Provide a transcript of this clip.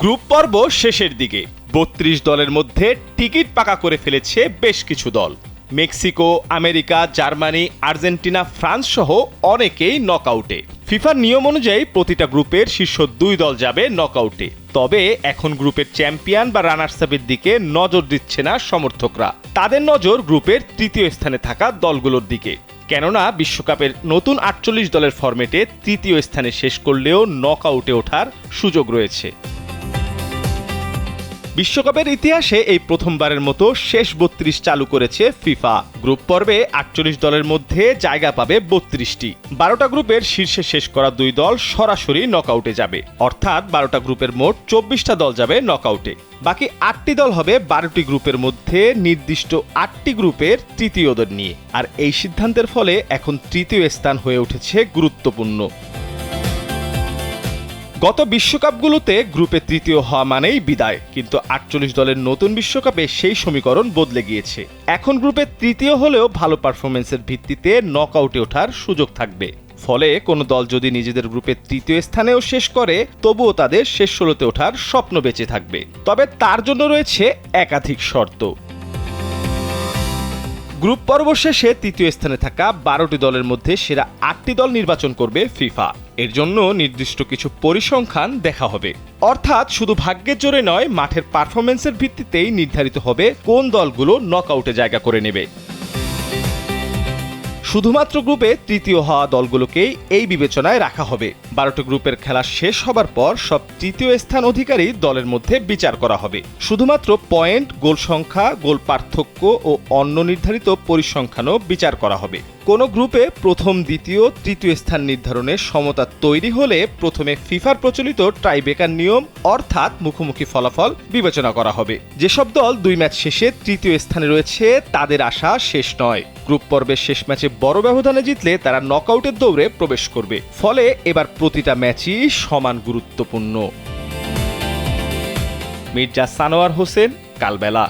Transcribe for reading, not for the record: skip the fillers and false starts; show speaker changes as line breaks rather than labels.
Group পর্ব শেষের দিকে ৩২ দলের মধ্যে টিকিট পাকা করে ফেলেছে বেশ কিছু দল। Mexico, America, Germany, Argentina, France সহ অনেকেই নকআউটে। ফিফার নিয়ম অনুযায়ী প্রতিটা গ্রুপের শীর্ষ 2 দল যাবে নকআউটে। তবে এখন গ্রুপের চ্যাম্পিয়ন বা রানার্স আপের দিকে নজর দিচ্ছে না সমর্থকরা। তাদের নজর গ্রুপের তৃতীয় স্থানে থাকা দলগুলোর দিকে। কেননা বিশ্বকাপের নতুন ৪৮ দলের ফরম্যাটে তৃতীয় স্থানে শেষ করলেও নকআউটে ওঠার সুযোগ রয়েছে। বিশ্বকাপের ইতিহাসে এই প্রথমবারের মতো শেষ ৩২ চালু করেছে ফিফা। গ্রুপ পর্বে ৪৮ দলের মধ্যে জায়গা পাবে ৩২টি। ১২টা গ্রুপের শীর্ষে শেষ করা 2 দল সরাসরি নকআউটে যাবে, অর্থাৎ 12টা গ্রুপের মোট 24টা দল যাবে নকআউটে। বাকি 8টি দল হবে 12টি গ্রুপের মধ্যে নির্দিষ্ট 8টি গ্রুপের তৃতীয়দের নিয়ে। আর এই সিদ্ধান্তের ফলে এখন তৃতীয় স্থান হয়ে উঠেছে গুরুত্বপূর্ণ। গত বিশ্বকাপগুলোতে গ্রুপে তৃতীয় হওয়া মানেই বিদায়, কিন্তু ৪৮ দলের নতুন বিশ্বকাপে সেই সমীকরণ বদলে গিয়েছে। এখন গ্রুপে তৃতীয় হলেও ভালো পারফরমেন্সের ভিত্তিতে নকআউটে ওঠার সুযোগ থাকবে। ফলে কোনো দল যদি নিজেদের গ্রুপে তৃতীয় স্থানেও শেষ করে, তবুও তাদের শেষ 16তে ওঠার স্বপ্ন বেঁচে থাকবে। তবে তার জন্য রয়েছে একাধিক শর্ত। গ্রুপ পর্ব শেষে তৃতীয় স্থানে থাকা 12টি দলের মধ্যে সেরা 8টি দল নির্বাচন করবে ফিফা। এর জন্য নির্দিষ্ট কিছু পরিসংখ্যান দেখা হবে। অর্থাৎ শুধু ভাগ্যের জোরে নয়, মাঠের পারফরমেন্সের ভিত্তিতেই নির্ধারিত হবে কোন দলগুলো নকআউটে জায়গা করে নেবে। শুধুমাত্র গ্রুপে তৃতীয় হওয়া দলগুলোকেই এই বিবেচনায় রাখা হবে। 12টি গ্রুপের খেলা শেষ হবার পর সব তৃতীয় স্থান অধিকারী দলের মধ্যে বিচার করা হবে। শুধুমাত্র পয়েন্ট, গোল সংখ্যা, গোল পার্থক্য ও অন্য নির্ধারিত পরিসংখ্যানও বিচার করা হবে। কোন গ্রুপে প্রথম, দ্বিতীয়, তৃতীয় স্থান নির্ধারণে সমতা তৈরি হলে প্রথমে ফিফার প্রচলিত টাইব্রেকার নিয়ম অর্থাৎ মুখোমুখি ফলাফল বিবেচনা করা হবে। যেসব দল 2 ম্যাচ শেষে তৃতীয় স্থানে রয়েছে তাদের আশা শেষ নয়। গ্রুপ পর্বের শেষ ম্যাচে বড় ব্যবধানে জিতলে তারা নকআউটের দৌড়ে প্রবেশ করবে। ফলে এবার প্রতিটা ম্যাচই সমান গুরুত্বপূর্ণ। মির্জা সানোয়ার হোসেন, কালবেলা।